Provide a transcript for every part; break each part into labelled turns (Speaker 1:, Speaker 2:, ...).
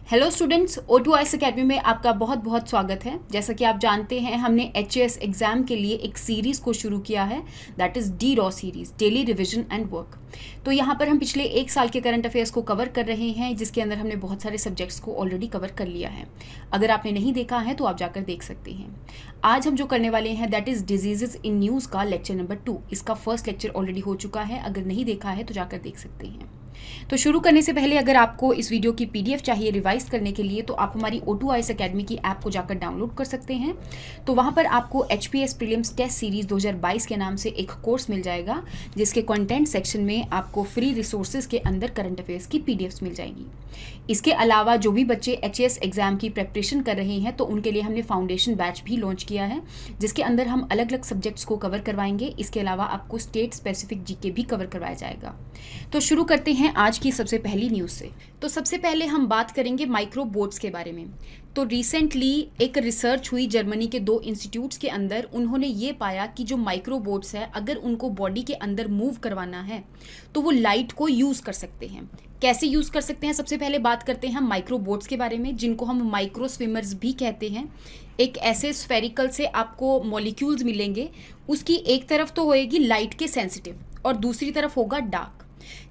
Speaker 1: Hello students, O2IS academy में आपका बहुत बहुत स्वागत है। जैसा कि आप जानते हैं, हमने HAS एग्ज़ाम के लिए एक सीरीज़ को शुरू किया है, that is DRAW series, daily revision and work. तो यहाँ पर हम पिछले एक साल के करंट अफेयर्स को कवर कर रहे हैं, जिसके अंदर हमने बहुत सारे सब्जेक्ट्स को ऑलरेडी कवर कर लिया है। अगर आपने नहीं देखा है तो आप जाकर देख सकते हैं। आज हम जो करने वाले हैं that is disease in news का लेक्चर नंबर 2। इसका फर्स्ट लेक्चर ऑलरेडी हो चुका है, अगर नहीं देखा है तो जाकर देख सकते हैं। तो शुरू करने से पहले अगर आपको इस वीडियो की PDF चाहिए रिवाइज करने के लिए, तो आप हमारी O2IS एकेडमी की ऐप को जाकर डाउनलोड कर सकते हैं। तो वहाँ पर आपको HPS प्रीलिम्स टेस्ट सीरीज़ 2022 के नाम से एक कोर्स मिल जाएगा, जिसके कंटेंट सेक्शन में आपको फ्री रिसोर्सेज के अंदर करंट अफेयर्स की PDFs मिल जाएगी। इसके अलावा जो भी बच्चे HAS एग्ज़ाम की प्रेपरेशन कर रहे हैं, तो उनके लिए हमने फाउंडेशन बैच भी लॉन्च किया है, जिसके अंदर हम अलग अलग सब्जेक्ट्स को कवर करवाएंगे। इसके अलावा आपको स्टेट स्पेसिफिक GK भी कवर करवाया जाएगा। तो शुरू करते हैं आज की सबसे पहली न्यूज़ से। तो सबसे पहले हम बात करेंगे माइक्रोबोट्स के बारे में। तो रिसेंटली एक रिसर्च हुई जर्मनी के 2 इंस्टीट्यूट्स के अंदर। उन्होंने ये पाया कि जो माइक्रोबोट्स है, अगर उनको बॉडी के अंदर मूव करवाना है तो वो लाइट को यूज़ कर सकते हैं। कैसे यूज़ कर सकते हैं, सबसे पहले बात करते हैं हम माइक्रोबोट्स के बारे में, जिनको हम माइक्रो स्विमर्स भी कहते हैं। एक ऐसे स्फेरिकल से आपको मॉलिक्यूल्स मिलेंगे, उसकी एक तरफ तो होएगी लाइट के सेंसिटिव और दूसरी तरफ होगा डार्क।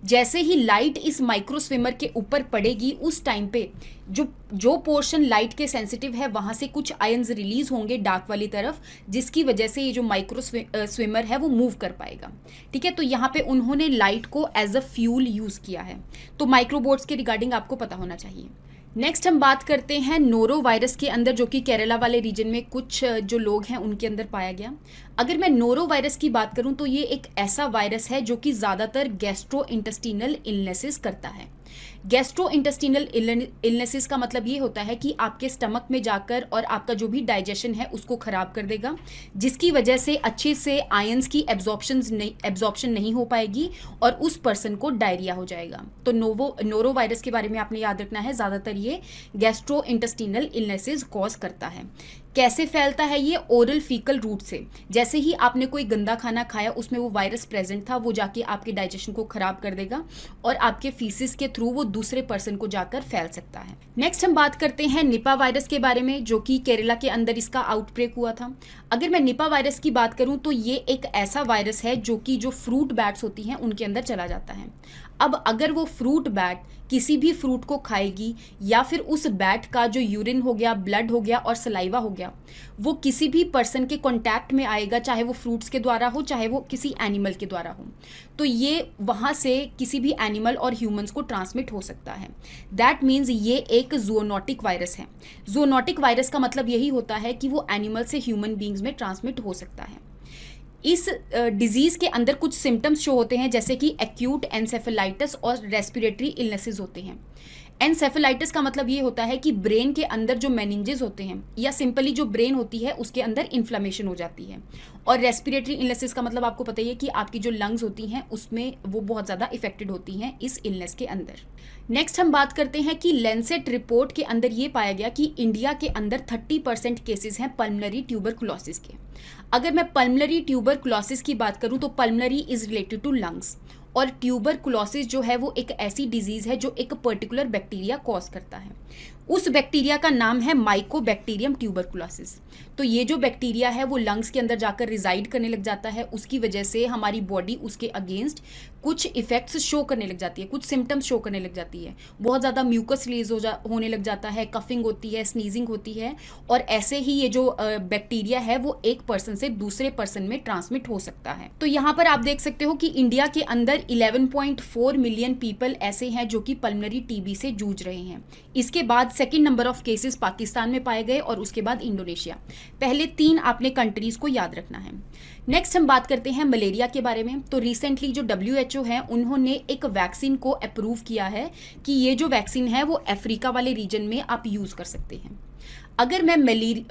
Speaker 1: जैसे ही लाइट इस माइक्रो स्विमर के ऊपर पड़ेगी, उस टाइम पे जो पोर्शन लाइट के सेंसिटिव है, वहाँ से कुछ आयंस रिलीज होंगे डार्क वाली तरफ, जिसकी वजह से ये जो माइक्रो स्विमर है वो मूव कर पाएगा। ठीक है, तो यहाँ पे उन्होंने लाइट को एज अ फ्यूल यूज़ किया है। तो माइक्रोबोट्स के रिगार्डिंग आपको पता होना चाहिए। नेक्स्ट हम बात करते हैं नोरो वायरस के अंदर, जो कि केरला वाले रीजन में कुछ जो लोग हैं उनके अंदर पाया गया। अगर मैं नोरो वायरस की बात करूं तो ये एक ऐसा वायरस है जो कि ज़्यादातर गैस्ट्रो इंटेस्टिनल इलनेसेस करता है। गैस्ट्रो इंटेस्टिनल इलनेसेस का मतलब ये होता है कि आपके स्टमक में जाकर और आपका जो भी डाइजेशन है उसको ख़राब कर देगा, जिसकी वजह से अच्छे से आयंस की एब्जॉर्प्शन नहीं हो पाएगी और उस पर्सन को डायरिया हो जाएगा। तो नोरो वायरस के बारे में आपने याद रखना है, ज़्यादातर ये गैस्ट्रो इंटेस्टिनल इलनेसेस कॉज करता है। कैसे फैलता है ये? ओरल फीकल रूट से। जैसे ही आपने कोई गंदा खाना खाया, उसमें वो वायरस प्रेजेंट था, वो जाके आपके डाइजेशन को खराब कर देगा और आपके फीसिस के थ्रू वो दूसरे पर्सन को जाकर फैल सकता है। नेक्स्ट हम बात करते हैं निपा वायरस के बारे में, जो कि केरला के अंदर इसका आउटब्रेक हुआ था। अगर मैं निपा वायरस की बात करूं तो ये एक ऐसा वायरस है जो कि जो फ्रूट बैट्स होती हैं उनके अंदर चला जाता है। अब अगर वो फ्रूट बैट किसी भी फ्रूट को खाएगी, या फिर उस बैट का जो यूरिन हो गया, ब्लड हो गया और सलाइवा हो गया, वो किसी भी पर्सन के कांटेक्ट में आएगा, चाहे वो फ्रूट्स के द्वारा हो, चाहे वो किसी एनिमल के द्वारा हो, तो ये वहाँ से किसी भी एनिमल और ह्यूमंस को ट्रांसमिट हो सकता है। दैट मीन्स ये एक जूनोटिक वायरस है। जूनोटिक वायरस का मतलब यही होता है कि वो एनिमल से ह्यूमन बींग्स में ट्रांसमिट हो सकता है। इस डिजीज़ के अंदर कुछ सिम्टम्स शो होते हैं, जैसे कि एक्यूट एनसेफेलाइटिस और रेस्पिरेटरी इलनेसेस होते हैं। एनसेफेलाइटिस का मतलब ये होता है कि ब्रेन के अंदर जो मेनिंजेस होते हैं, या सिंपली जो ब्रेन होती है उसके अंदर इन्फ्लेमेशन हो जाती है। और रेस्पिरेटरी इलनेसेस का मतलब आपको पता ही है कि आपकी जो लंग्स होती हैं उसमें वो बहुत ज़्यादा इफेक्टेड होती हैं इस इलनेस के अंदर। नेक्स्ट हम बात करते हैं कि लैंसेट रिपोर्ट के अंदर ये पाया गया कि इंडिया के अंदर 30% केसेस हैं पल्मनरी ट्यूबरकुलोसिस के। अगर मैं पल्मनरी ट्यूबरकुलोसिस की बात करूं तो pulmonary is related to lungs, और ट्यूबरकुलोसिस जो है वो एक ऐसी डिजीज़ है जो एक पर्टिकुलर बैक्टीरिया कॉज करता है। उस बैक्टीरिया का नाम है माइकोबैक्टीरियम ट्यूबरकुलोसिस। तो ये जो बैक्टीरिया है वो लंग्स के अंदर जाकर रिजाइड करने लग जाता है। उसकी वजह से हमारी बॉडी उसके अगेंस्ट कुछ इफेक्ट्स शो करने लग जाती है, कुछ सिम्टम्स शो करने लग जाती है। बहुत ज़्यादा म्यूकस रिलीज होने लग जाता है, कफिंग होती है, स्नीजिंग होती है, और ऐसे ही ये जो बैक्टीरिया है वो एक पर्सन से दूसरे पर्सन में ट्रांसमिट हो सकता है। तो यहाँ पर आप देख सकते हो कि इंडिया के अंदर 11.4 मिलियन पीपल ऐसे हैं जो कि पल्मनरी TB से जूझ रहे हैं। इसके बाद second number of cases Pakistan में पाए गए और उसके बाद इंडोनेशिया। पहले 3 आपने कंट्रीज को याद रखना है। नेक्स्ट हम बात करते हैं मलेरिया के बारे में। तो रिसेंटली जो WHO है उन्होंने एक वैक्सीन को अप्रूव किया है कि ये जो वैक्सीन है वो अफ्रीका वाले रीजन में आप यूज़ कर सकते हैं। अगर मैं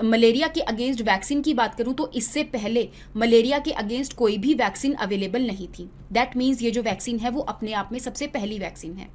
Speaker 1: मलेरिया के अगेंस्ट वैक्सीन की बात करूं तो इससे पहले मलेरिया के अगेंस्ट कोई भी वैक्सीन अवेलेबल नहीं थी। दैट मीन्स ये जो वैक्सीन है वो अपने आप में सबसे पहली वैक्सीन है।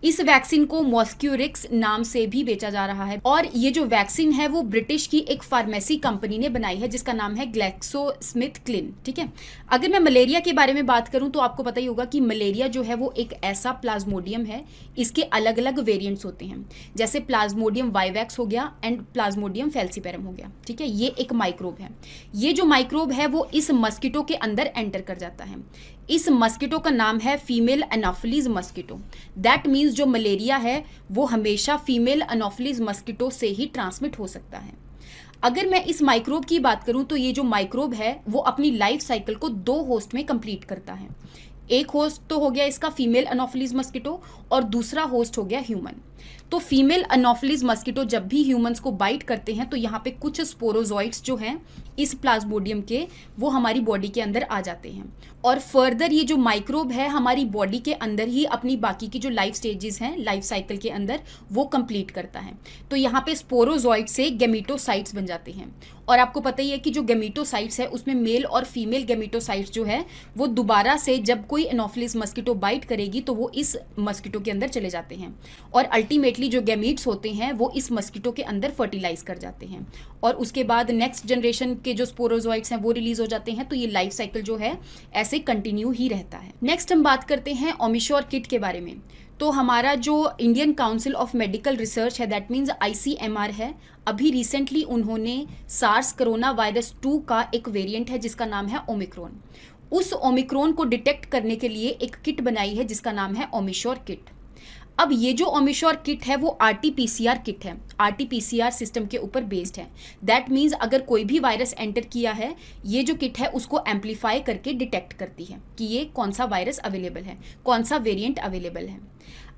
Speaker 1: इस वैक्सीन को मॉस्क्यूरिक्स नाम से भी बेचा जा रहा है और ये जो वैक्सीन है वो ब्रिटिश की एक फार्मेसी कंपनी ने बनाई है जिसका नाम है ग्लैक्सोस्मिथक्लाइन। ठीक है, अगर मैं मलेरिया के बारे में बात करूं तो आपको पता ही होगा कि मलेरिया जो है वो एक ऐसा प्लाज्मोडियम है, इसके अलग अलग वेरिएंट्स होते हैं, जैसे प्लाज्मोडियम वाइवैक्स हो गया एंड प्लाज्मोडियम फैल्सीपेरम हो गया। ठीक है, ये एक माइक्रोब है। ये जो माइक्रोब है वो इस मस्कीटो के अंदर एंटर कर जाता है। इस मस्कीटो का नाम है female Anopheles mosquito. That means जो मलेरिया है वो हमेशा फीमेल एनाफिलीज मस्कीटो से ही ट्रांसमिट हो सकता है। अगर मैं इस माइक्रोब की बात करूं तो ये जो माइक्रोब है वो अपनी लाइफ साइकिल को 2 होस्ट में कंप्लीट करता है। एक होस्ट तो हो गया इसका फीमेल एनाफिलीज मस्कीटो और दूसरा होस्ट हो गया ह्यूमन। तो फीमेल एनाफिलीज मस्कीटो जब भी ह्यूमंस को बाइट करते हैं तो यहाँ पे कुछ स्पोरोजॉइट्स जो हैं इस प्लाज्मोडियम के वो हमारी बॉडी के अंदर आ जाते हैं और फर्दर ये जो माइक्रोब है हमारी बॉडी के अंदर ही अपनी बाकी की जो लाइफ स्टेजेस हैं लाइफ साइकिल के अंदर वो कंप्लीट करता है। तो यहाँ पे स्पोरोजॉइट से गैमेटोसाइट्स बन जाते हैं और आपको पता ही है कि जो गैमेटोसाइट्स है उसमें मेल और फीमेल गैमेटोसाइट्स जो है वो दोबारा से जब कोई एनाफिलीज मस्कीटो बाइट करेगी तो वो इस मस्कीटो के अंदर चले जाते हैं और अल्टीमेटली जो गैमीट्स होते हैं वो इस मस्कीटो के अंदर फर्टिलाइज कर जाते हैं और उसके बाद नेक्स्ट जनरेशन के जो स्पोरोजॉइट्स हैं वो रिलीज हो जाते हैं। तो ये लाइफ साइकिल जो है ऐसे कंटिन्यू ही रहता है। नेक्स्ट हम बात करते हैं ओमिश्योर किट के बारे में। तो हमारा जो Indian council of medical research है दैट मीन्स ICMR है, अभी रिसेंटली उन्होंने सार्स कोरोना वायरस 2 का एक वेरिएंट है जिसका नाम है ओमिक्रॉन। उस ओमिक्रॉन को डिटेक्ट करने के लिए एक किट बनाई है जिसका नाम है ओमिश्योर किट। अब ये जो ओमिश्योर किट है वो RT-PCR किट है, RT-PCR सिस्टम के ऊपर बेस्ड है। दैट मीन्स अगर कोई भी वायरस एंटर किया है ये जो किट है उसको एम्पलीफाई करके डिटेक्ट करती है कि ये कौन सा वायरस अवेलेबल है, कौन सा वेरिएंट अवेलेबल है।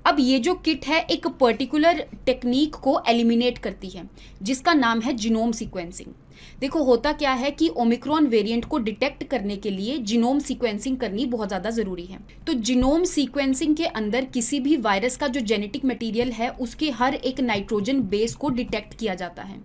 Speaker 1: अब ये जो किट है एक पर्टिकुलर टेक्निक को एलिमिनेट करती है जिसका नाम है जीनोम सीक्वेंसिंग। देखो होता क्या है कि ओमिक्रॉन वेरिएंट को डिटेक्ट करने के लिए जीनोम सीक्वेंसिंग करनी बहुत ज़्यादा ज़रूरी है। तो जीनोम सीक्वेंसिंग के अंदर किसी भी वायरस का जो जेनेटिक मटेरियल है उसके हर एक नाइट्रोजन बेस को डिटेक्ट किया जाता है।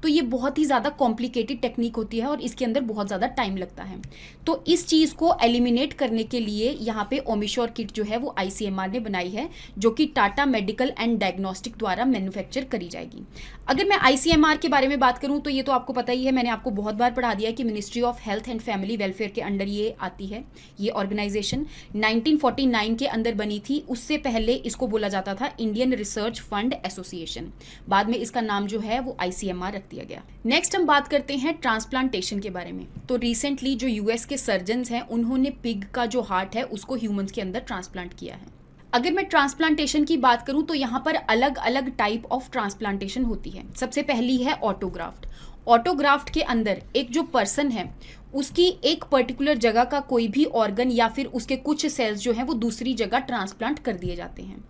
Speaker 1: तो ये बहुत ही ज़्यादा कॉम्प्लिकेटेड टेक्निक होती है और इसके अंदर बहुत ज़्यादा टाइम लगता है। तो इस चीज़ को एलिमिनेट करने के लिए यहाँ पे ओमिश्योर किट जो है वो ICMR ने बनाई है जो कि टाटा मेडिकल एंड डायग्नोस्टिक द्वारा मैन्युफैक्चर करी जाएगी। अगर मैं ICMR के बारे में बात करूँ तो ये तो आपको पता ही है, मैंने आपको बहुत बार पढ़ा दिया है कि ministry of health and family welfare के अंडर ये आती है। ये ऑर्गेनाइजेशन 1949 के अंदर बनी थी। उससे पहले इसको बोला जाता था इंडियन रिसर्च फंड एसोसिएशन, बाद में इसका नाम जो है वो ICMR रख दिया गया। नेक्स्ट हम बात करते हैं ट्रांसप्लांटेशन के बारे में। तो रिसेंटली जो US के सर्जन्स हैं उन्होंने पिग का जो हार्ट है उसको ह्यूमंस के अंदर ट्रांसप्लांट किया है। अगर मैं ट्रांसप्लांटेशन की बात करूं तो यहाँ पर अलग अलग टाइप ऑफ ट्रांसप्लांटेशन होती है। सबसे पहली है ऑटोग्राफ्ट। ऑटोग्राफ्ट के अंदर एक जो पर्सन है उसकी एक पर्टिकुलर जगह का कोई भी ऑर्गन या फिर उसके कुछ सेल्स जो हैं वो दूसरी जगह ट्रांसप्लांट कर दिए जाते हैं।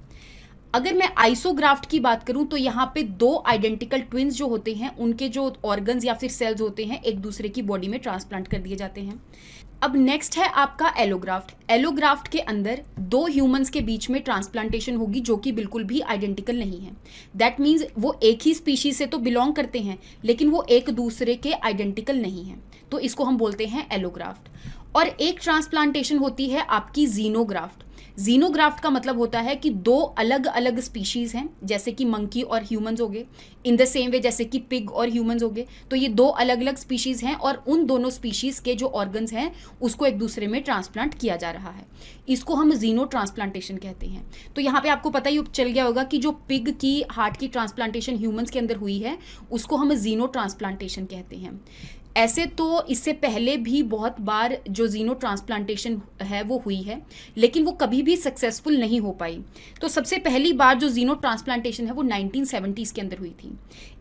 Speaker 1: अगर मैं आइसोग्राफ्ट की बात करूं तो यहाँ पे 2 आइडेंटिकल ट्विंस जो होते हैं उनके जो ऑर्गन्स या फिर सेल्स होते हैं एक दूसरे की बॉडी में ट्रांसप्लांट कर दिए जाते हैं। अब नेक्स्ट है आपका एलोग्राफ्ट। एलोग्राफ्ट के अंदर 2 ह्यूमंस के बीच में ट्रांसप्लांटेशन होगी जो कि बिल्कुल भी आइडेंटिकल नहीं है। दैट मीन्स वो एक ही स्पीशीज से तो बिलोंग करते हैं लेकिन वो एक दूसरे के आइडेंटिकल नहीं है, तो इसको हम बोलते हैं एलोग्राफ्ट। और एक ट्रांसप्लांटेशन होती है आपकी जीनोग्राफ्ट। जीनोग्राफ्ट का मतलब होता है कि 2 अलग अलग स्पीशीज हैं, जैसे कि मंकी और ह्यूमंस हो गए, इन द सेम वे जैसे कि पिग और ह्यूमंस हो गए। तो ये 2 अलग अलग स्पीशीज हैं और उन दोनों स्पीशीज के जो ऑर्गन्स हैं उसको एक दूसरे में ट्रांसप्लांट किया जा रहा है। इसको हम जीनो ट्रांसप्लांटेशन कहते हैं। तो यहाँ पे आपको पता ही चल गया होगा कि जो पिग की हार्ट की ट्रांसप्लांटेशन ह्यूमंस के अंदर हुई है उसको हम जीनो ट्रांसप्लांटेशन कहते हैं। ऐसे तो इससे पहले भी बहुत बार जो जीनो ट्रांसप्लांटेशन है वो हुई है लेकिन वो कभी भी सक्सेसफुल नहीं हो पाई। तो सबसे पहली बार जो जीनो ट्रांसप्लांटेशन है वो 1970s के अंदर हुई थी।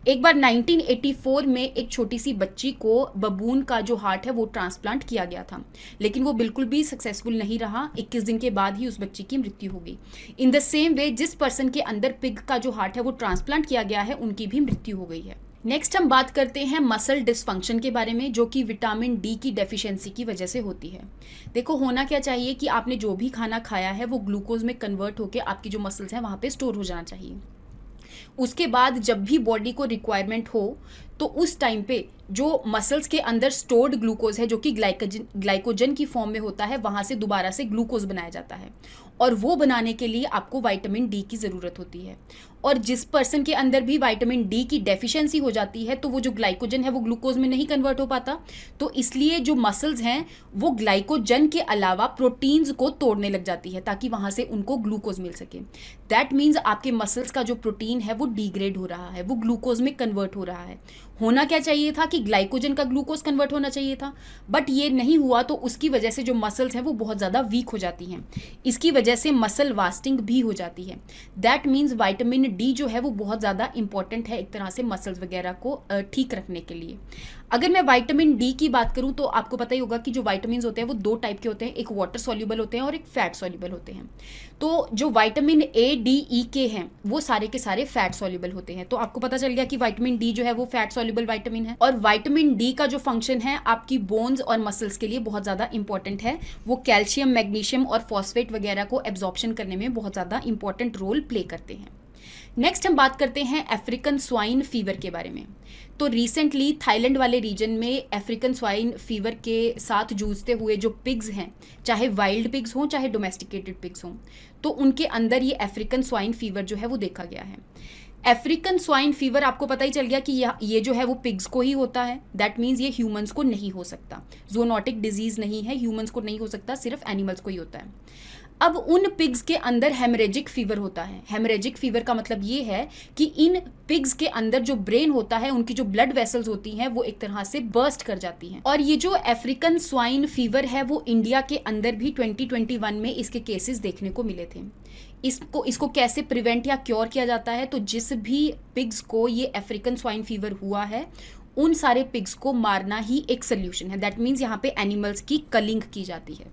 Speaker 1: एक बार 1984 में एक छोटी सी बच्ची को बबून का जो हार्ट है वो ट्रांसप्लांट किया गया था लेकिन वो बिल्कुल भी सक्सेसफुल नहीं रहा। 21 दिन के बाद ही उस बच्ची की मृत्यु हो गई। इन द सेम वे जिस पर्सन के अंदर पिग का जो हार्ट है वो ट्रांसप्लांट किया गया है उनकी भी मृत्यु हो गई है। नेक्स्ट हम बात करते हैं मसल डिसफंक्शन के बारे में जो कि विटामिन डी की डेफिशिएंसी की वजह से होती है। देखो होना क्या चाहिए कि आपने जो भी खाना खाया है वो ग्लूकोज में कन्वर्ट होकर आपकी जो मसल्स हैं वहाँ पे स्टोर हो जाना चाहिए। उसके बाद जब भी बॉडी को रिक्वायरमेंट हो तो उस टाइम पे जो मसल्स के अंदर स्टोर्ड ग्लूकोज है जो कि ग्लाइकोजन की फॉर्म में होता है, वहाँ से दोबारा से ग्लूकोज बनाया जाता है, और वो बनाने के लिए आपको विटामिन डी की ज़रूरत होती है। और जिस पर्सन के अंदर भी विटामिन डी की डेफिशिएंसी हो जाती है तो वो जो ग्लाइकोजन है वो ग्लूकोज में नहीं कन्वर्ट हो पाता, तो इसलिए जो मसल्स हैं वो ग्लाइकोजन के अलावा प्रोटीन्स को तोड़ने लग जाती है ताकि वहाँ से उनको ग्लूकोज मिल सके। दैट मीन्स आपके मसल्स का जो प्रोटीन है वो डिग्रेड हो रहा है, वो ग्लूकोज में कन्वर्ट हो रहा है। होना क्या चाहिए था कि ग्लाइकोजन का ग्लूकोज कन्वर्ट होना चाहिए था, बट ये नहीं हुआ, तो उसकी वजह से जो मसल्स हैं वो बहुत ज़्यादा वीक हो जाती हैं। इसकी वजह से मसल वास्टिंग भी हो जाती है। दैट मीन्स विटामिन डी जो है वो बहुत ज़्यादा इंपॉर्टेंट है एक तरह से मसल्स वगैरह को ठीक रखने के लिए। अगर मैं विटामिन डी की बात करूं तो आपको पता ही होगा कि जो विटामिन होते हैं वो दो टाइप के होते हैं, एक वाटर सॉल्युबल होते हैं और एक फैट सॉल्युबल होते हैं। तो जो विटामिन ए, डी, ई के हैं वो सारे के सारे फैट सॉल्युबल होते हैं। तो आपको पता चल गया कि विटामिन डी जो है वो फैट सॉल्युबल विटामिन है। और विटामिन डी का जो फंक्शन है आपकी बोन्स और मसल्स के लिए बहुत ज़्यादा इंपॉर्टेंट है। वो कैल्शियम, मैग्नीशियम और फॉस्फेट वगैरह को एब्जॉर्प्शन करने में बहुत ज़्यादा इंपॉर्टेंट रोल प्ले करते हैं। नेक्स्ट हम बात करते हैं अफ्रीकन स्वाइन फीवर के बारे में। तो रिसेंटली थाईलैंड वाले रीजन में अफ्रीकन स्वाइन फीवर के साथ जूझते हुए जो पिग्स हैं, चाहे वाइल्ड पिग्स हों चाहे डोमेस्टिकेटेड पिग्स हों, तो उनके अंदर ये अफ्रीकन स्वाइन फीवर जो है वो देखा गया है। अफ्रीकन स्वाइन फीवर आपको पता ही चल गया कि ये जो है वो पिग्स को ही होता है। दैट मीन्स ये ह्यूमंस को नहीं हो सकता, ज़ूनोटिक डिजीज़ नहीं है, ह्यूमंस को नहीं हो सकता, सिर्फ एनिमल्स को ही होता है। अब उन पिग्स के अंदर हेमरेजिक फीवर होता है। हेमरेजिक फीवर का मतलब ये है कि इन पिग्स के अंदर जो ब्रेन होता है, उनकी जो ब्लड वेसल्स होती हैं वो एक तरह से बर्स्ट कर जाती हैं। और ये जो अफ्रीकन स्वाइन फीवर है वो इंडिया के अंदर भी 2021 में इसके केसेस देखने को मिले थे। इसको कैसे प्रिवेंट या क्योर किया जाता है, तो जिस भी पिग्स को ये अफ्रीकन स्वाइन फीवर हुआ है उन सारे पिग्स को मारना ही एक सोल्यूशन है। दैट मीन्स यहाँ पे एनिमल्स की कलिंग की जाती है।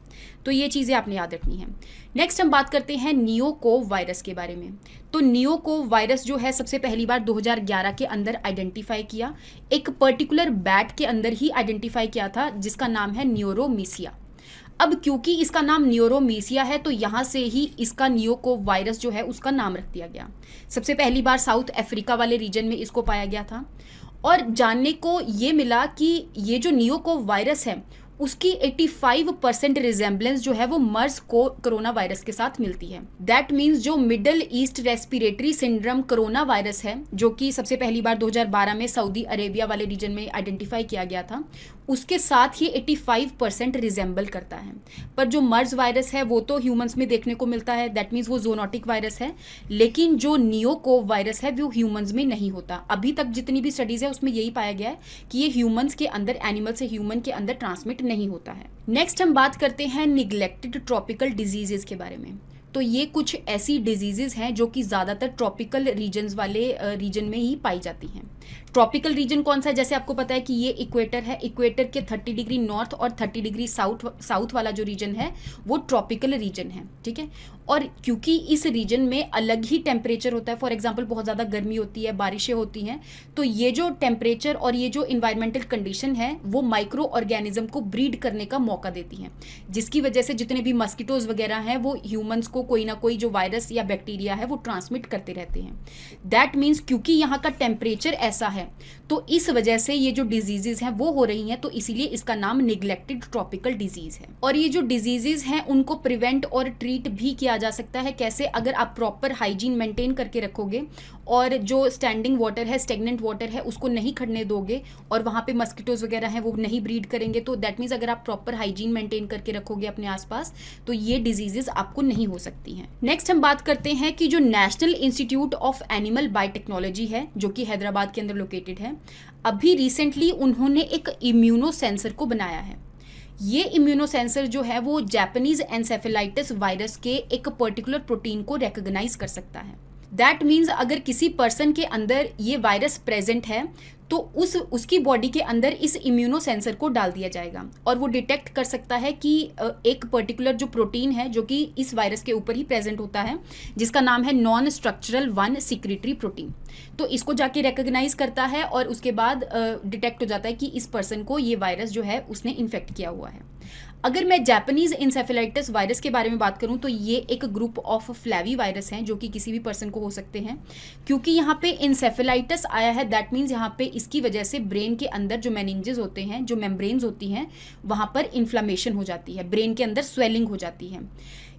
Speaker 1: तो ये चीज़ें आपने याद रखनी है। नेक्स्ट हम बात करते हैं नियोकोव वायरस के बारे में। तो नियोकोव वायरस जो है सबसे पहली बार 2011 के अंदर आइडेंटिफाई किया, एक पर्टिकुलर बैट के अंदर ही आइडेंटिफाई किया था जिसका नाम है न्यूरोमीसिया। अब क्योंकि इसका नाम न्यूरोमीसिया है तो यहाँ से ही इसका नियोकोव वायरस जो है उसका नाम रख दिया गया। सबसे पहली बार साउथ अफ्रीका वाले रीजन में इसको पाया गया था, और जानने को ये मिला कि ये जो नियोकोव वायरस है उसकी 85% रिजेम्बलेंस जो है वो मर्स को कोरोना वायरस के साथ मिलती है। दैट मीन्स जो middle east respiratory syndrome corona virus है, जो कि सबसे पहली बार 2012 में सऊदी अरेबिया वाले रीजन में आइडेंटिफाई किया गया था, उसके साथ ही 85% रिजेंबल करता है। पर जो मर्स वायरस है वो तो ह्यूमंस में देखने को मिलता है, दैट मीन्स वो ज़ूनोटिक वायरस है, लेकिन जो नियोकोव वायरस है वो ह्यूमंस में नहीं होता। अभी तक जितनी भी स्टडीज़ है उसमें यही पाया गया है कि ये ह्यूमंस के अंदर, एनिमल से ह्यूमन के अंदर ट्रांसमिट नहीं होता है। नेक्स्ट हम बात करते हैं निग्लेक्टेड ट्रॉपिकल डिजीजेस के बारे में। तो ये कुछ ऐसी डिजीजेस हैं जो कि ज़्यादातर ट्रॉपिकल रीजन्स वाले रीजन में ही पाई जाती हैं। ट्रॉपिकल रीजन कौन सा है? जैसे आपको पता है कि ये इक्वेटर है, इक्वेटर के 30 डिग्री नॉर्थ और 30 डिग्री साउथ वाला जो रीजन है वो ट्रॉपिकल रीजन है, ठीक है। और क्योंकि इस रीजन में अलग ही टेम्परेचर होता है, फॉर एग्जांपल बहुत ज़्यादा गर्मी होती है, बारिशें होती हैं, तो ये जो टेम्परेचर और ये जो इन्वायरमेंटल कंडीशन है वो माइक्रो ऑर्गेनिज्म को ब्रीड करने का मौका देती हैं, जिसकी वजह से जितने भी मस्किटोज वगैरह हैं वो ह्यूमंस को कोई ना कोई जो वायरस या बैक्टीरिया है वो ट्रांसमिट करते रहते हैं। दैट मीन्स क्योंकि यहाँ का टेम्परेचर ऐसा है तो इस वजह से ये जो डिजीजेज हैं वो हो रही हैं, तो इसीलिए इसका नाम निग्लेक्टेड ट्रॉपिकल डिजीज है। और ये जो डिजीजेज हैं उनको प्रिवेंट और ट्रीट भी किया जा सकता है। कैसे? अगर आप प्रॉपर हाइजीन मेंटेन करके रखोगे और जो स्टैंडिंग वाटर है, स्टेगनेंट वाटर है, उसको नहीं खड़ने दोगे और वहाँ पे मस्किटोज वगैरह हैं वो नहीं ब्रीड करेंगे, तो दैट मीन्स अगर आप प्रॉपर हाइजीन मेंटेन करके रखोगे अपने आसपास तो ये डिजीजेज आपको नहीं हो सकती हैं। नेक्स्ट हम बात करते हैं कि जो national institute of animal biotechnology है जो कि हैदराबाद के अंदर लोकेटेड है, अभी रिसेंटली उन्होंने एक इम्यूनो सेंसर को बनाया है। ये इम्यूनो सेंसर जो है वो जापानीज एन्सेफेलाइटिस वायरस के एक पर्टिकुलर प्रोटीन को रिकॉग्नाइज कर सकता है। दैट मीन्स अगर किसी पर्सन के अंदर ये वायरस प्रेजेंट है तो उसकी बॉडी के अंदर इस इम्यूनो सेंसर को डाल दिया जाएगा और वो डिटेक्ट कर सकता है कि एक पर्टिकुलर जो प्रोटीन है जो कि इस वायरस के ऊपर ही प्रेजेंट होता है, जिसका नाम है नॉन स्ट्रक्चरल 1 सिक्रेटरी प्रोटीन। तो इसको जाके रिकॉग्नाइज करता है और उसके बाद डिटेक्ट हो जाता है कि इस पर्सन को ये वायरस जो है उसने इन्फेक्ट किया हुआ है। अगर मैं जापानीज इंसेफेलाइटिस वायरस के बारे में बात करूं तो ये एक ग्रुप ऑफ फ्लैवी वायरस हैं जो कि किसी भी पर्सन को हो सकते हैं। क्योंकि यहाँ पे इंसेफेलाइटिस आया है, दैट मीन्स यहाँ पे इसकी वजह से ब्रेन के अंदर जो मेनिंजेस होते हैं, जो मेम्ब्रेन्स होती हैं, वहाँ पर इन्फ्लामेशन हो जाती है, ब्रेन के अंदर स्वेलिंग हो जाती है।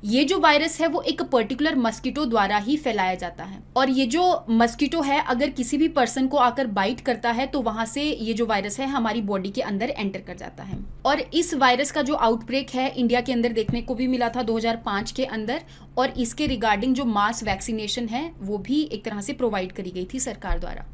Speaker 1: ये जो वायरस है वो एक पर्टिकुलर मस्कीटो द्वारा ही फैलाया जाता है, और ये जो मस्कीटो है अगर किसी भी पर्सन को आकर बाइट करता है तो वहां से ये जो वायरस है हमारी बॉडी के अंदर एंटर कर जाता है। और इस वायरस का जो आउटब्रेक है इंडिया के अंदर देखने को भी मिला था 2005 के अंदर, और इसके रिगार्डिंग जो मास वैक्सीनेशन है वो भी एक तरह से प्रोवाइड करी गई थी सरकार द्वारा।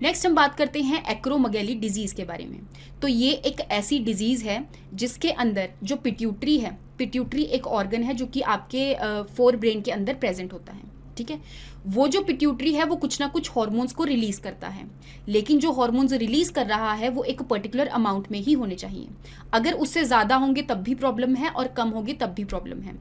Speaker 1: नेक्स्ट हम बात करते हैं एक्रोमेगैली डिजीज़ के बारे में। तो ये एक ऐसी डिजीज़ है जिसके अंदर जो पिट्यूटरी है, पिट्यूटरी एक ऑर्गन है जो कि आपके फोर ब्रेन के अंदर प्रेजेंट होता है, ठीक है। वो जो पिट्यूटरी है वो कुछ ना कुछ हार्मोन्स को रिलीज करता है, लेकिन जो हार्मोन्स रिलीज कर रहा है वो एक पर्टिकुलर अमाउंट में ही होने चाहिए। अगर उससे ज़्यादा होंगे तब भी प्रॉब्लम है और कम होंगे तब भी प्रॉब्लम है।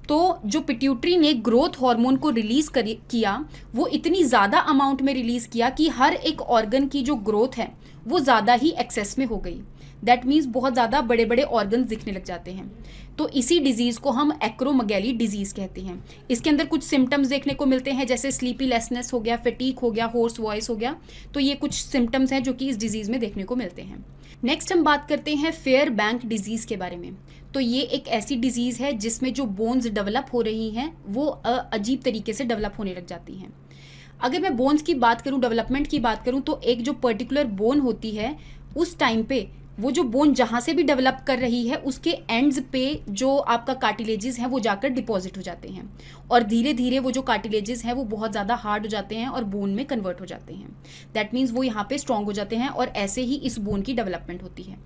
Speaker 1: तो जो पिट्यूटरी ने ग्रोथ हार्मोन को रिलीज किया वो इतनी ज़्यादा अमाउंट में रिलीज किया कि हर एक ऑर्गन की जो ग्रोथ है वो ज़्यादा ही एक्सेस में हो गई। दैट मीन्स बहुत ज़्यादा बड़े बड़े ऑर्गन्स दिखने लग जाते हैं। तो इसी डिजीज़ को हम एक्रोमेगैली डिजीज़ कहते हैं। इसके अंदर कुछ सिम्टम्स देखने को मिलते हैं, जैसे स्लीपीलेसनेस हो गया, फटीग हो गया, होर्स वॉइस हो गया। तो ये कुछ सिम्टम्स हैं जो कि इस डिजीज़ में देखने को मिलते हैं। नेक्स्ट हम बात करते हैं फेयर बैंक डिजीज़ के बारे में। तो ये एक ऐसी डिजीज़ है जिसमें जो बोन्स डेवलप हो रही हैं वो अजीब तरीके से डेवलप होने लग जाती हैं। अगर मैं बोन्स की बात करूं, डेवलपमेंट की बात करूं, तो एक जो पर्टिकुलर बोन होती है उस टाइम पे वो जो बोन जहाँ से भी डेवलप कर रही है उसके एंड्स पे जो आपका कार्टिलेजेस हैं वो जाकर डिपॉजिट हो जाते हैं, और धीरे धीरे वो जो कार्टिलेजेस हैं वो बहुत ज़्यादा हार्ड हो जाते हैं और बोन में कन्वर्ट हो जाते हैं। दैट मीन्स वो यहाँ पे स्ट्रॉन्ग हो जाते हैं और ऐसे ही इस बोन की डेवलपमेंट होती है।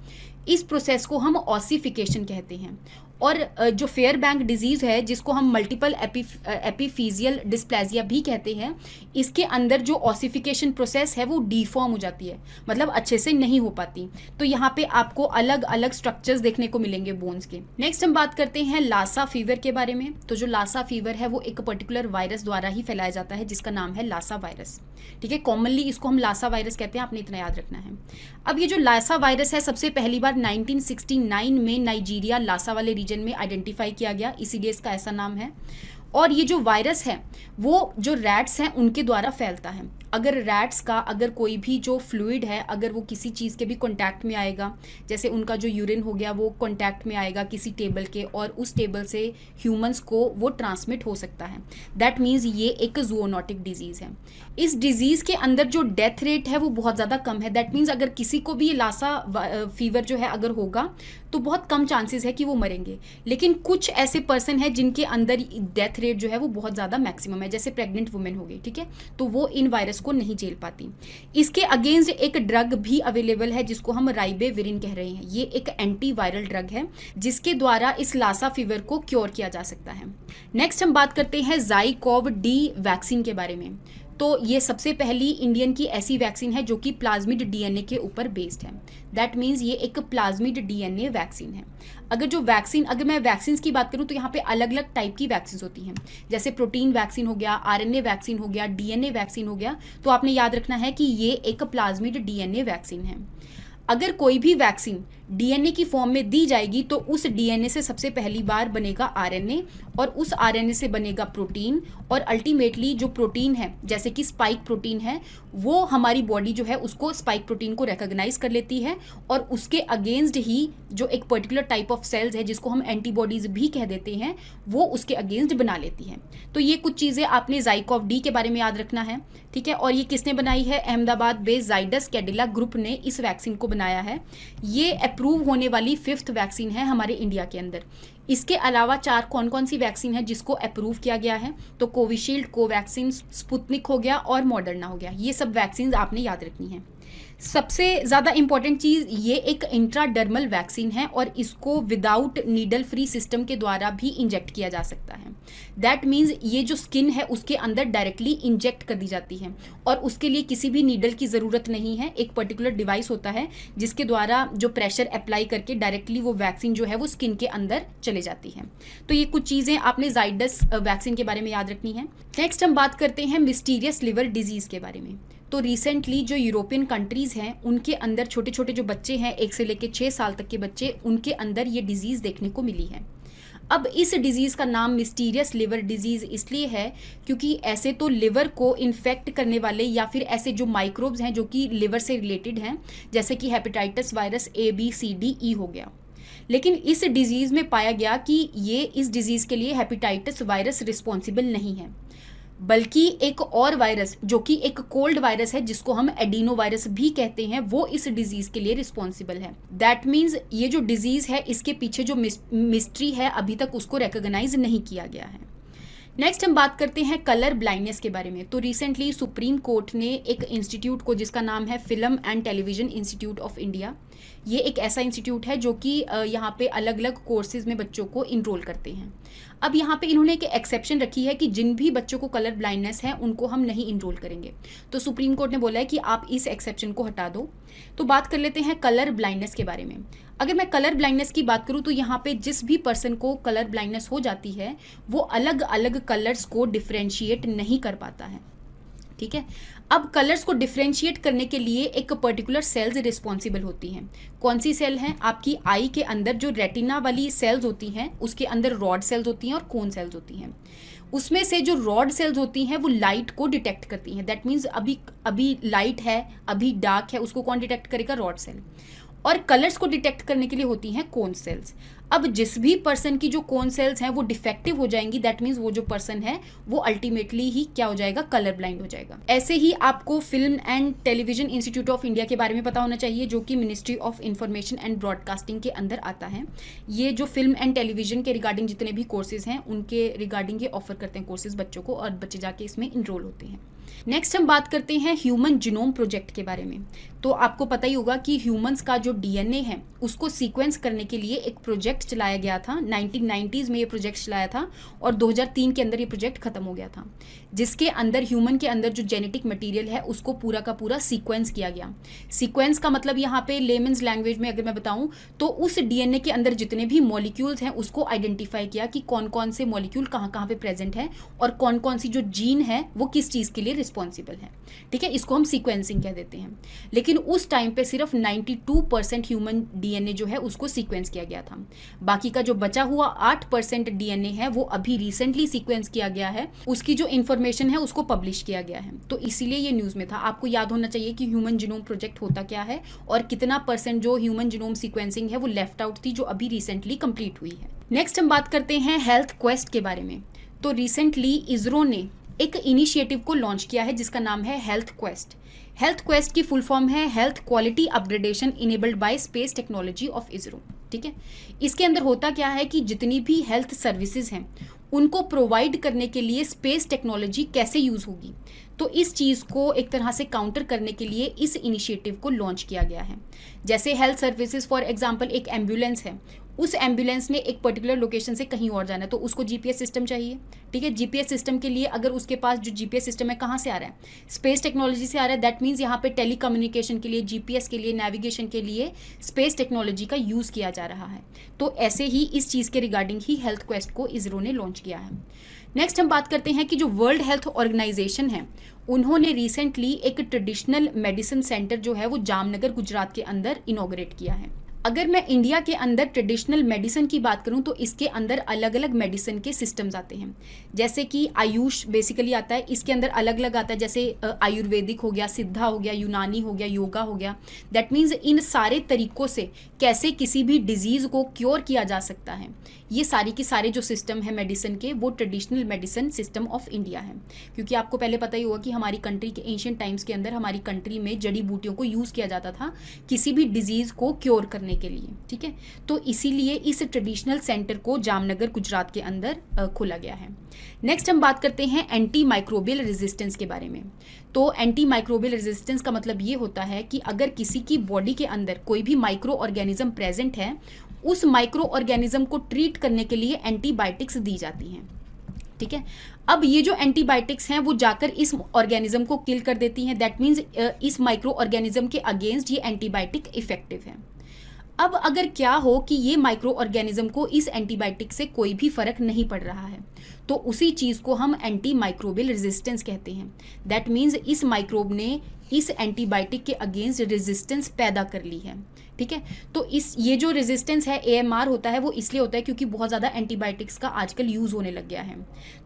Speaker 1: इस प्रोसेस को हम ऑसिफिकेशन कहते हैं। और जो फेयर बैंक डिजीज़ है जिसको हम मल्टीपल एपिफिजियल डिस्प्लेजिया भी कहते हैं, इसके अंदर जो ऑसिफिकेशन प्रोसेस है वो डीफॉर्म हो जाती है, मतलब अच्छे से नहीं हो पाती। तो यहाँ पे आपको अलग अलग स्ट्रक्चर्स देखने को मिलेंगे बोन्स के। नेक्स्ट हम बात करते हैं लासा फीवर के बारे में। तो जो लासा फीवर है वो एक पर्टिकुलर वायरस द्वारा ही फैलाया जाता है जिसका नाम है लासा वायरस, ठीक है। कॉमनली इसको हम लासा वायरस कहते हैं, आपने इतना याद रखना है। अब ये जो लासा वायरस है सबसे पहली बार 1969 में नाइजीरिया लासा वाले रीजन में आइडेंटिफाई किया गया, इसीलिए इसका ऐसा नाम है। और ये जो वायरस है वो जो रैट्स हैं उनके द्वारा फैलता है। अगर रैट्स का अगर कोई भी जो फ्लूइड है अगर वो किसी चीज़ के भी कांटेक्ट में आएगा, जैसे उनका जो यूरिन हो गया वो कांटेक्ट में आएगा किसी टेबल के, और उस टेबल से ह्यूमंस को वो ट्रांसमिट हो सकता है। दैट मीन्स ये एक जूनोटिक डिजीज़ है। इस डिजीज़ के अंदर जो डेथ रेट है वो बहुत ज़्यादा कम है। दैट मीन्स अगर किसी को भी लासा फीवर जो है अगर होगा तो बहुत कम चांसेस है कि वो मरेंगे, लेकिन कुछ ऐसे पर्सन है जिनके अंदर डेथ रेट जो है वो बहुत ज़्यादा मैक्सिमम है, जैसे प्रेग्नेंट वुमेन हो गई, ठीक है। तो वो इन वायरस को नहीं झेल पाती। इसके अगेंस्ट एक ड्रग भी अवेलेबल है जिसको हम राइबेविरिन कह रहे हैं। ये एक एंटी वायरल ड्रग है जिसके द्वारा इस लासा फीवर को क्योर किया जा सकता है। नेक्स्ट हम बात करते हैं ज़ाइकोव-डी वैक्सीन के बारे में। तो ये सबसे पहली इंडियन की ऐसी वैक्सीन है जो कि प्लाज्मिड डीएनए के ऊपर बेस्ड है। दैट मीन्स ये एक प्लाज्मिड डीएनए वैक्सीन है। अगर मैं वैक्सीन की बात करूं तो यहाँ पे अलग अलग टाइप की वैक्सीन होती हैं, जैसे प्रोटीन वैक्सीन हो गया, आरएनए वैक्सीन हो गया, डीएनए वैक्सीन हो गया। तो आपने याद रखना है कि ये एक प्लाज्मिड डीएनए वैक्सीन है। अगर कोई भी वैक्सीन डीएनए की फॉर्म में दी जाएगी तो उस डीएनए से सबसे पहली बार बनेगा आरएनए, और उस आरएनए से बनेगा प्रोटीन, और अल्टीमेटली जो प्रोटीन है जैसे कि स्पाइक प्रोटीन है वो हमारी बॉडी जो है उसको स्पाइक प्रोटीन को रिकॉग्नाइज कर लेती है, और उसके अगेंस्ट ही जो एक पर्टिकुलर टाइप ऑफ सेल्स है जिसको हम एंटीबॉडीज भी कह देते हैं वो उसके अगेंस्ट बना लेती हैं। तो ये कुछ चीज़ें आपने ज़ाइकोव-डी के बारे में याद रखना है, ठीक है। और ये किसने बनाई है? अहमदाबाद बेस्ड जाइडस कैडिला ग्रुप ने इस वैक्सीन को बनाया है। ये अप्रूव होने वाली 5th वैक्सीन है हमारे इंडिया के अंदर। इसके अलावा 4 कौन सी वैक्सीन है जिसको अप्रूव किया गया है? तो कोविशील्ड, कोवैक्सीन, स्पुतनिक हो गया और मॉडर्ना हो गया। ये सब वैक्सीन आपने याद रखनी है। सबसे ज़्यादा इंपॉर्टेंट चीज़, ये एक इंट्राडर्मल वैक्सीन है और इसको विदाउट नीडल फ्री सिस्टम के द्वारा भी इंजेक्ट किया जा सकता है। दैट मीन्स ये जो स्किन है उसके अंदर डायरेक्टली इंजेक्ट कर दी जाती है, और उसके लिए किसी भी नीडल की ज़रूरत नहीं है। एक पर्टिकुलर डिवाइस होता है जिसके द्वारा जो प्रेशर अप्लाई करके डायरेक्टली वो वैक्सीन जो है वो स्किन के अंदर चले चले जाती हैं। तो ये कुछ चीज़ें आपने जाइडस वैक्सीन के बारे में याद रखनी है। नेक्स्ट हम बात करते हैं मिस्टीरियस लिवर डिजीज़ के बारे में। तो रिसेंटली जो यूरोपियन कंट्रीज़ हैं उनके अंदर छोटे छोटे जो बच्चे हैं 1 से लेकर 6 साल तक के बच्चे, उनके अंदर ये डिजीज़ देखने को मिली है। अब इस डिजीज़ का नाम मिस्टीरियस लिवर डिजीज़ इसलिए है क्योंकि ऐसे तो लिवर को इन्फेक्ट करने वाले या फिर ऐसे जो माइक्रोब्स हैं जो कि लिवर से रिलेटेड हैं, जैसे कि hepatitis virus A B C D E हो गया, लेकिन इस डिजीज़ में पाया गया कि ये इस डिजीज़ के लिए हेपेटाइटिस वायरस रिस्पॉन्सिबल नहीं है, बल्कि एक और वायरस जो कि एक कोल्ड वायरस है जिसको हम एडिनो वायरस भी कहते हैं, वो इस डिजीज़ के लिए रिस्पॉन्सिबल है। दैट मीन्स ये जो डिजीज़ है इसके पीछे जो मिस्ट्री है अभी तक उसको रिकॉग्नाइज नहीं किया गया है। नेक्स्ट हम बात करते हैं कलर ब्लाइंडनेस के बारे में। तो रिसेंटली सुप्रीम कोर्ट ने एक इंस्टीट्यूट को जिसका नाम है film and television institute of India, ये एक ऐसा इंस्टीट्यूट है जो कि यहाँ पे अलग अलग कोर्सेज में बच्चों को इनरोल करते हैं। अब यहाँ पे इन्होंने एक एक्सेप्शन रखी है कि जिन भी बच्चों को कलर ब्लाइंडनेस है उनको हम नहीं इनरोल करेंगे। तो सुप्रीम कोर्ट ने बोला है कि आप इस एक्सेप्शन को हटा दो। तो बात कर लेते हैं कलर ब्लाइंडनेस के बारे में। अगर मैं कलर ब्लाइंडनेस की बात करूँ तो यहाँ पे जिस भी पर्सन को कलर ब्लाइंडनेस हो जाती है वो अलग अलग कलर्स को डिफ्रेंशिएट नहीं कर पाता है, ठीक है। अब कलर्स को डिफ्रेंशिएट करने के लिए एक पर्टिकुलर सेल्स रिस्पॉन्सिबल होती हैं। कौन सी सेल हैं? आपकी आई के अंदर जो रेटिना वाली सेल्स होती हैं उसके अंदर रॉड सेल्स होती हैं और कोन सेल्स होती हैं। उसमें से जो रॉड सेल्स होती हैं वो लाइट को डिटेक्ट करती हैं। दैट मीन्स अभी लाइट है, अभी डार्क है, उसको कौन डिटेक्ट करेगा? Rod cell. और कलर्स को डिटेक्ट करने के लिए होती हैं कोन सेल्स। अब जिस भी पर्सन की जो कोन सेल्स हैं वो डिफेक्टिव हो जाएंगी, दैट मीन्स वो जो पर्सन है वो अल्टीमेटली ही क्या हो जाएगा? कलर ब्लाइंड हो जाएगा। ऐसे ही आपको film and television institute of India के बारे में पता होना चाहिए, जो कि ministry of information and broadcasting के अंदर आता है। ये जो फिल्म एंड टेलीविजन के रिगार्डिंग जितने भी कोर्सेज हैं उनके रिगार्डिंग ये ऑफर करते हैं कोर्सेज बच्चों को, और बच्चे जाके इसमें इनरोल होते हैं। नेक्स्ट हम बात करते हैं ह्यूमन जीनोम प्रोजेक्ट के बारे में। तो आपको पता ही होगा कि ह्यूमंस का जो डीएनए है उसको सीक्वेंस करने के लिए एक प्रोजेक्ट चलाया गया था। 1990s में ये प्रोजेक्ट चलाया था और 2003 के अंदर ये प्रोजेक्ट खत्म हो गया था, जिसके अंदर ह्यूमन के अंदर जो जेनेटिक मटेरियल है उसको पूरा का पूरा सीक्वेंस किया गया। सीक्वेंस का मतलब यहाँ पे लेमन्स लैंग्वेज में अगर मैं बताऊँ तो उस डीएनए के अंदर जितने भी मॉलिक्यूल्स हैं उसको आइडेंटिफाई किया कि कौन कौन से मॉलिक्यूल कहाँ कहाँ पे प्रेजेंट है और कौन कौन सी जो जीन है वो किस चीज़ के लिए रिस्पॉन्सिबल है, ठीक है। इसको हम सीक्वेंसिंग कह देते हैं। लेकिन उस टाइम पे सिर्फ 92% ह्यूमन डीएनए जो है उसको सीक्वेंस किया गया था। बाकी का जो बचा हुआ 8% डीएनए है वो अभी रिसेंटली सीक्वेंस किया गया है, उसकी जो इन्फॉर्मेशन है उसको पब्लिश किया गया है। तो इसीलिए ये न्यूज़ में था। आपको याद होना चाहिए कि ह्यूमन जीनोम प्रोजेक्ट होता क्या है और कितना परसेंट जो ह्यूमन जीनोम सीक्वेंसिंग है वो लेफ्ट आउट थी, जो अभी रिसेंटली कंप्लीट हुई है। नेक्स्ट हम बात करते हैं हेल्थ क्वेस्ट के बारे में। तो रिसेंटली इसरो ने एक इनिशिएटिव को लॉन्च किया है जिसका नाम है हेल्थ क्वेस्ट। हेल्थ क्वेस्ट की फुल फॉर्म है health quality upgradation enabled bye space technology of ISRO, ठीक है। इसके अंदर होता क्या है कि जितनी भी हेल्थ सर्विसेज हैं उनको प्रोवाइड करने के लिए स्पेस टेक्नोलॉजी कैसे यूज़ होगी, तो इस चीज़ को एक तरह से काउंटर करने के लिए इस इनिशिएटिव को लॉन्च किया गया है। जैसे हेल्थ सर्विसेज फॉर एग्जांपल एक एम्बुलेंस है, उस एम्बुलेंस ने एक पर्टिकुलर लोकेशन से कहीं और जाना है तो उसको जीपीएस सिस्टम चाहिए, ठीक है। जीपीएस सिस्टम के लिए अगर उसके पास जो जीपीएस सिस्टम है कहाँ से आ रहा है? स्पेस टेक्नोलॉजी से आ रहा है। दैट मीन्स यहाँ पे टेलीकम्युनिकेशन के लिए, जीपीएस के लिए, नेविगेशन के लिए स्पेस टेक्नोलॉजी का यूज़ किया जा रहा है। तो ऐसे ही इस चीज़ के रिगार्डिंग ही हेल्थ क्वेस्ट को इसरो ने लॉन्च किया है। नेक्स्ट हम बात करते हैं कि जो वर्ल्ड हेल्थ ऑर्गेनाइजेशन है उन्होंने रिसेंटली एक ट्रेडिशनल मेडिसिन सेंटर जो है वो जामनगर गुजरात के अंदर इनॉग्रेट किया है। अगर मैं इंडिया के अंदर ट्रेडिशनल मेडिसिन की बात करूं तो इसके अंदर अलग अलग मेडिसिन के सिस्टम्स आते हैं। जैसे कि आयुष बेसिकली आता है, इसके अंदर अलग अलग आता है, जैसे आयुर्वेदिक हो गया, सिद्धा हो गया, यूनानी हो गया, योगा हो गया। दैट मीन्स इन सारे तरीकों से कैसे किसी भी डिजीज़ को क्योर किया जा सकता है, ये सारी की सारे जो सिस्टम है मेडिसिन के वो traditional medicine system of India है। क्योंकि आपको पहले पता ही होगा कि हमारी कंट्री के एंशिएंट टाइम्स के अंदर हमारी कंट्री में जड़ी बूटियों को यूज़ किया जाता था किसी भी डिजीज़ को क्योर करने के लिए, ठीक है। तो इसीलिए इस ट्रेडिशनल सेंटर को जामनगर गुजरात के अंदर खोला गया है। नेक्स्ट हम बात करते हैं एंटी माइक्रोबियल रेजिस्टेंस के बारे में। तो एंटी माइक्रोबियल रेजिस्टेंस का मतलब ये होता है कि अगर किसी की बॉडी के अंदर कोई भी माइक्रो ऑर्गेनिज्म प्रेजेंट है, उस माइक्रो ऑर्गेनिज्म को ट्रीट करने के लिए एंटीबायोटिक्स दी जाती हैं, ठीक है। अब ये जो एंटीबायोटिक्स हैं वो जाकर इस ऑर्गेनिज्म को किल कर देती हैं। दैट मीन्स इस माइक्रो ऑर्गेनिज्म के अगेंस्ट ये एंटीबायोटिक इफेक्टिव है। अब अगर क्या हो कि ये माइक्रो ऑर्गेनिज्म को इस एंटीबायोटिक से कोई भी फर्क नहीं पड़ रहा है, तो उसी चीज़ को हम एंटी माइक्रोबियल रेजिस्टेंस कहते हैं। दैट मीन्स इस माइक्रोब ने इस एंटीबायोटिक के अगेंस्ट रेजिस्टेंस पैदा कर ली है। ठीक है, तो ये जो रेजिस्टेंस है AMR होता है, वो इसलिए होता है क्योंकि बहुत ज़्यादा एंटीबायोटिक्स का आजकल यूज़ होने लग गया है।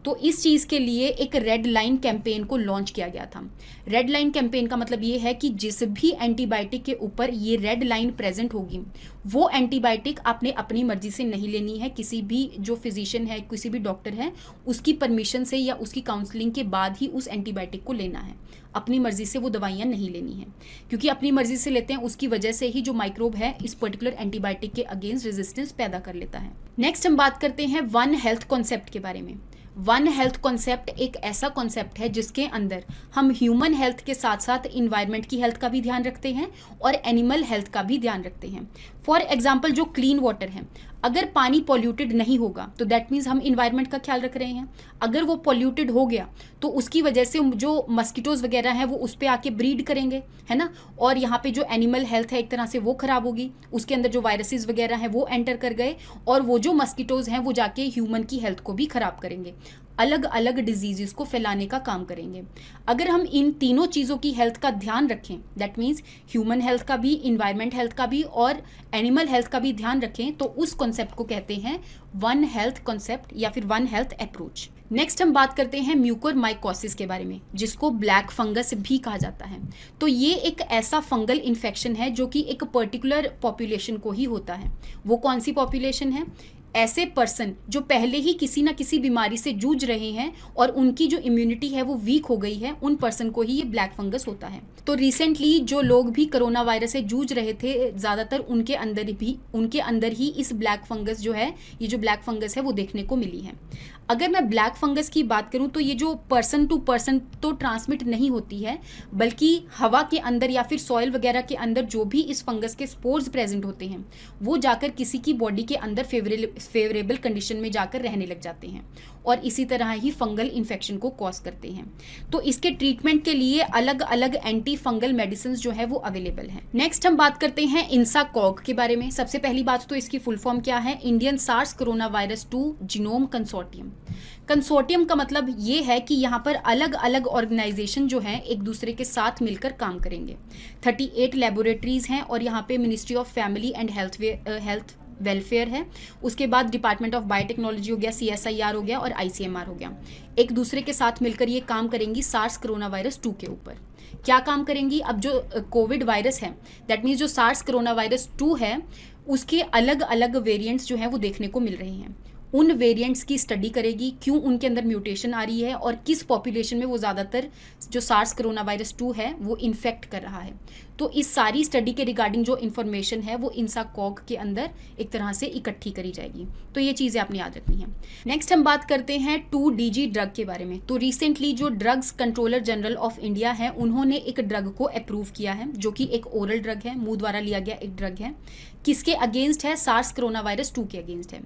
Speaker 1: तो इस चीज़ के लिए एक रेड लाइन कैंपेन को लॉन्च किया गया था। रेड लाइन कैंपेन का मतलब ये है कि जिस भी एंटीबायोटिक के ऊपर ये रेड लाइन प्रेजेंट होगी, वो एंटीबायोटिक आपने अपनी मर्जी से नहीं लेनी है। किसी भी जो फिजिशियन है, किसी भी डॉक्टर है, उसकी परमिशन से या उसकी काउंसलिंग के बाद ही उस एंटीबायोटिक को लेना है। अपनी मर्जी से वो दवाइयाँ नहीं लेनी है, क्योंकि अपनी मर्जी से लेते हैं उसकी वजह से ही जो माइक्रोब है इस पर्टिकुलर एंटीबायोटिक के अगेंस्ट रेजिस्टेंस पैदा कर लेता है। नेक्स्ट हम बात करते हैं वन हेल्थ कॉन्सेप्ट के बारे में। वन हेल्थ कॉन्सेप्ट एक ऐसा कॉन्सेप्ट है जिसके अंदर हम ह्यूमन हेल्थ के साथ साथ इन्वायरमेंट की हेल्थ का भी ध्यान रखते हैं और एनिमल हेल्थ का भी ध्यान रखते हैं। फॉर एग्जाम्पल, जो क्लीन वाटर है, अगर पानी पॉल्यूटेड नहीं होगा तो दैट मीन्स हम इन्वायरमेंट का ख्याल रख रहे हैं। अगर वो पॉल्यूटेड हो गया तो उसकी वजह से जो मस्कीटोज वगैरह हैं वो उस पर आके ब्रीड करेंगे, है ना, और यहाँ पे जो एनिमल हेल्थ है एक तरह से वो खराब होगी। उसके अंदर जो वायरसेस वगैरह हैं वो एंटर कर गए और वो जो मस्कीटोज हैं वो जाके ह्यूमन की हेल्थ को भी खराब करेंगे, अलग अलग डिजीजेस को फैलाने का काम करेंगे। अगर हम इन तीनों चीज़ों की हेल्थ का ध्यान रखें, दैट मीन्स ह्यूमन हेल्थ का भी, इन्वायरमेंट हेल्थ का भी और एनिमल हेल्थ का भी ध्यान रखें, तो उस कॉन्सेप्ट को कहते हैं वन हेल्थ कॉन्सेप्ट या फिर वन हेल्थ अप्रोच। नेक्स्ट हम बात करते हैं म्यूकोरमाइकोसिस के बारे में, जिसको ब्लैक फंगस भी कहा जाता है। तो ये एक ऐसा फंगल इन्फेक्शन है जो कि एक पर्टिकुलर पॉपुलेशन को ही होता है। वो कौन सी पॉपुलेशन है? ऐसे पर्सन जो पहले ही किसी ना किसी बीमारी से जूझ रहे हैं और उनकी जो इम्यूनिटी है वो वीक हो गई है, उन पर्सन को ही ये ब्लैक फंगस होता है। तो रिसेंटली जो लोग भी कोरोना वायरस से जूझ रहे थे, ज़्यादातर उनके अंदर ही इस ब्लैक फंगस जो है, ये जो ब्लैक फंगस है वो देखने को मिली है। अगर मैं ब्लैक फंगस की बात करूं तो ये जो पर्सन टू पर्सन तो ट्रांसमिट नहीं होती है, बल्कि हवा के अंदर या फिर सॉइल वगैरह के अंदर जो भी इस फंगस के स्पोर्स प्रेजेंट होते हैं वो जाकर किसी की बॉडी के अंदर फेवरेबल कंडीशन में जाकर रहने लग जाते हैं और इसी तरह ही फंगल इन्फेक्शन को कॉज करते हैं। तो इसके ट्रीटमेंट के लिए अलग अलग एंटी फंगल मेडिसिन जो है वो अवेलेबल हैं। नेक्स्ट हम बात करते हैं इंसाकॉग के बारे में। सबसे पहली बात तो इसकी फुल फॉर्म क्या है? Indian SARS corona virus 2 genome consortium. Consortium का मतलब ये है कि यहाँ पर अलग अलग ऑर्गेनाइजेशन जो हैं एक दूसरे के साथ मिलकर काम करेंगे। 38 लेबोरेटरीज हैं और यहाँ पे ministry of family and health welfare है, उसके बाद डिपार्टमेंट ऑफ बायोटेक्नोलॉजी हो गया, CSIR हो गया और ICMR हो गया। एक दूसरे के साथ मिलकर ये काम करेंगी सार्स कोरोना वायरस 2 के ऊपर। क्या काम करेंगी? अब जो कोविड वायरस है, दैट मीन्स जो सार्स कोरोना वायरस 2 है, उसके अलग अलग वेरिएंट्स जो हैं वो देखने को मिल रहे हैं। उन वेरिएंट्स की स्टडी करेगी, क्यों उनके अंदर म्यूटेशन आ रही है और किस पॉपुलेशन में वो ज़्यादातर जो सार्स कोरोना वायरस 2 है वो इन्फेक्ट कर रहा है। तो इस सारी स्टडी के रिगार्डिंग जो इन्फॉर्मेशन है वो इंसाकॉग के अंदर एक तरह से इकट्ठी करी जाएगी। तो ये चीज़ें आपने याद रखनी है। नेक्स्ट हम बात करते हैं 2DG ड्रग के बारे में। तो रिसेंटली जो drugs controller general of India है, उन्होंने एक ड्रग को अप्रूव किया है जो कि एक ओरल ड्रग है, मुंह द्वारा लिया गया एक ड्रग है। किसके अगेंस्ट है? सार्स कोरोना वायरस 2 के अगेंस्ट है।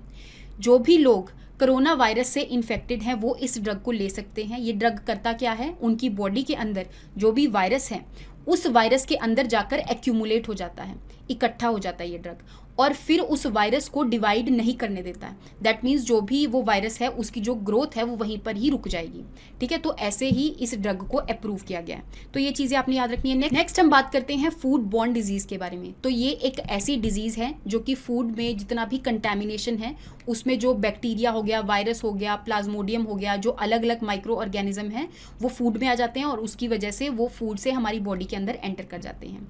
Speaker 1: जो भी लोग कोरोना वायरस से इन्फेक्टेड हैं वो इस ड्रग को ले सकते हैं। ये ड्रग करता क्या है? उनकी बॉडी के अंदर जो भी वायरस है उस वायरस के अंदर जाकर एक्यूमुलेट हो जाता है, इकट्ठा हो जाता है ये ड्रग, और फिर उस वायरस को डिवाइड नहीं करने देता है। दैट मीन्स जो भी वो वायरस है उसकी जो ग्रोथ है वो वहीं पर ही रुक जाएगी। ठीक है, तो ऐसे ही इस ड्रग को अप्रूव किया गया है। तो ये चीज़ें आपने याद रखनी है। नेक्स्ट हम बात करते हैं फूड बॉर्न डिजीज़ के बारे में। तो ये एक ऐसी डिजीज़ है जो कि फूड में जितना भी कंटेमिनेशन है उसमें जो बैक्टीरिया हो गया, वायरस हो गया, प्लाज्मोडियम हो गया, जो अलग अलग माइक्रो ऑर्गेनिज्म है वो फूड में आ जाते हैं और उसकी वजह से वो फूड से हमारी बॉडी के अंदर एंटर कर जाते हैं।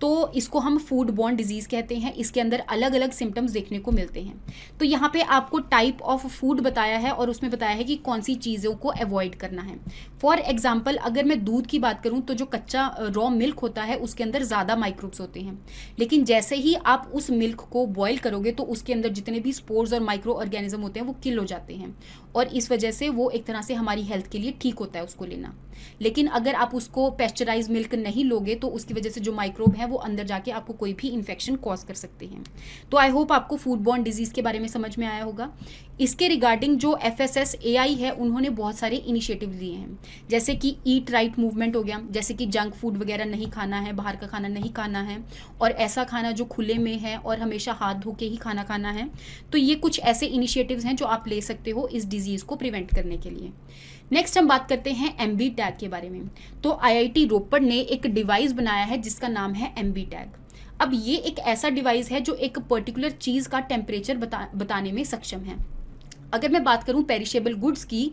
Speaker 1: तो इसको हम फूड बॉर्न डिजीज़ कहते हैं। इसके अंदर अलग अलग सिम्टम्स देखने को मिलते हैं। तो यहाँ पे आपको टाइप ऑफ फूड बताया है और उसमें बताया है कि कौन सी चीज़ों को अवॉइड करना है। फॉर एग्जाम्पल, अगर मैं दूध की बात करूँ तो जो कच्चा रॉ मिल्क होता है उसके अंदर ज़्यादा माइक्रोब्स होते हैं, लेकिन जैसे ही आप उस मिल्क को बॉयल करोगे तो उसके अंदर जितने भी स्पोर्स और माइक्रो ऑर्गेनिज्म होते हैं वो किल हो जाते हैं और इस वजह से वो एक तरह से हमारी हेल्थ के लिए ठीक होता है उसको लेना। लेकिन अगर आप उसको पेस्चराइज मिल्क नहीं लोगे तो उसकी वजह से जो माइक्रोब है वो अंदर जाके आपको कोई भी इन्फेक्शन कॉज कर सकते हैं। तो आई होप आपको फूड बॉर्न डिजीज़ के बारे में समझ में आया होगा। इसके रिगार्डिंग जो FSSAI है उन्होंने बहुत सारे इनिशिएटिव लिए हैं, जैसे कि ईट राइट मूवमेंट हो गया, जैसे कि जंक फूड वगैरह नहीं खाना है, बाहर का खाना नहीं खाना है, और ऐसा खाना जो खुले में है और हमेशा हाथ धो के ही खाना खाना है। तो ये कुछ ऐसे इनिशिएटिव्स हैं जो आप ले सकते हो इस डिजीज़ को प्रिवेंट करने के लिए। नेक्स्ट हम बात करते हैं MB टैग के बारे में। तो IIT रोपड़ ने एक डिवाइस बनाया है जिसका नाम है MB टैग। अब ये एक ऐसा डिवाइस है जो एक पर्टिकुलर चीज़ का टेम्परेचर बताने में सक्षम है। अगर मैं बात करूं पेरिशेबल गुड्स की,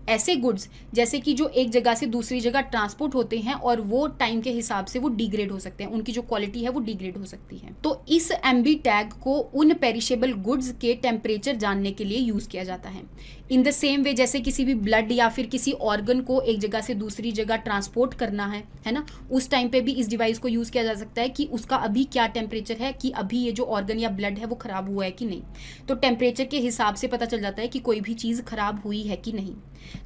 Speaker 1: ऐसे गुड्स जैसे कि जो एक जगह से दूसरी जगह ट्रांसपोर्ट होते हैं और वो टाइम के हिसाब से वो डिग्रेड हो सकते हैं, उनकी जो क्वालिटी है वो डिग्रेड हो सकती है। तो इस MB टैग को उन पेरिशेबल गुड्स के टेम्परेचर जानने के लिए यूज़ किया जाता है। इन द सेम वे जैसे किसी भी ब्लड या फिर किसी ऑर्गन को एक जगह से दूसरी जगह ट्रांसपोर्ट करना है ना, उस टाइम पे भी इस डिवाइस को यूज़ किया जा सकता है कि उसका अभी क्या टेम्परेचर है, कि अभी ये जो ऑर्गन या ब्लड है वो ख़राब हुआ है कि नहीं। तो टेम्परेचर के हिसाब से पता चल जाता है कि कोई भी चीज़ ख़राब हुई है कि नहीं।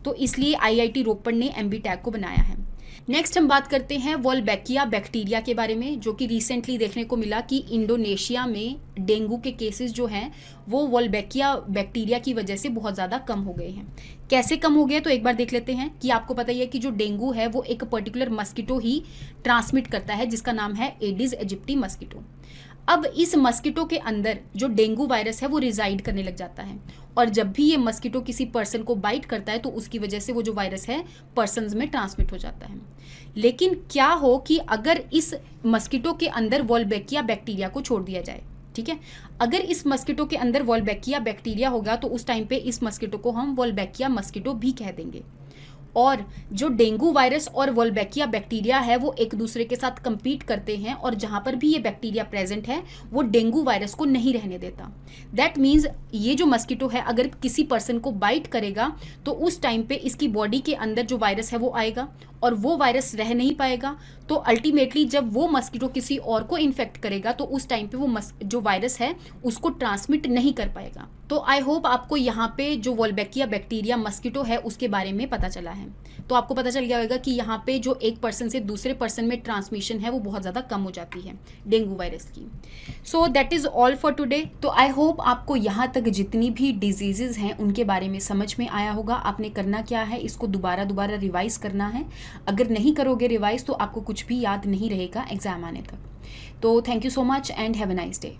Speaker 1: तो इसलिए IIT रोपड़ ने MB टैग को बनाया है। नेक्स्ट हम बात करते हैं वॉल्बैकिया बैक्टीरिया के बारे में, जो कि रिसेंटली देखने को मिला कि इंडोनेशिया में डेंगू के केसेस जो हैं वो वॉल्बैकिया बैक्टीरिया की वजह से बहुत ज़्यादा कम हो गए हैं। कैसे कम हो गए तो एक बार देख लेते हैं कि आपको पता ही है कि जो डेंगू है वो एक पर्टिकुलर मस्कीटो ही ट्रांसमिट करता है जिसका नाम है एडिस एजिप्टी मस्कीटो। अब इस मस्कीटो के अंदर जो डेंगू वायरस है वो रिजाइड करने लग जाता है, और जब भी ये मस्कीटो किसी पर्सन को बाइट करता है तो उसकी वजह से वो जो वायरस है पर्सन्स में ट्रांसमिट हो जाता है। लेकिन क्या हो कि अगर इस मस्कीटो के अंदर वॉल्बैकिया बैक्टीरिया को छोड़ दिया जाए, ठीक है, अगर इस मस्कीटो के अंदर वॉल्बैकिया बैक्टीरिया होगा तो उस टाइम पे इस मस्कीटो को हम वॉल्बैकिया मस्कीटो भी कह देंगे। और जो डेंगू वायरस और वॉल्बैकिया बैक्टीरिया है वो एक दूसरे के साथ compete करते हैं, और जहाँ पर भी ये बैक्टीरिया प्रेजेंट है वो डेंगू वायरस को नहीं रहने देता। दैट मीन्स ये जो मस्कीटो है अगर किसी पर्सन को बाइट करेगा तो उस टाइम पे इसकी बॉडी के अंदर जो वायरस है वो आएगा और वो वायरस रह नहीं पाएगा। तो अल्टीमेटली जब वो मस्कीटो किसी और को इन्फेक्ट करेगा तो उस टाइम पे वो जो वायरस है उसको ट्रांसमिट नहीं कर पाएगा। तो आई होप आपको यहाँ पे जो वॉल्बैकिया बैक्टीरिया मस्कीटो है उसके बारे में पता चला है। तो आपको पता चल गया होगा कि यहाँ पे जो एक पर्सन से दूसरे पर्सन में ट्रांसमिशन है वो बहुत ज़्यादा कम हो जाती है डेंगू वायरस की। So that is all for today. तो आई होप आपको यहाँ तक जितनी भी डिजीज़ेज़ हैं उनके बारे में समझ में आया होगा। आपने करना क्या है, इसको दोबारा रिवाइज़ करना है। अगर नहीं करोगे रिवाइज़ तो आपको कुछ भी याद नहीं रहेगा एग्ज़ाम आने तक। तो thank you so much and have a nice day.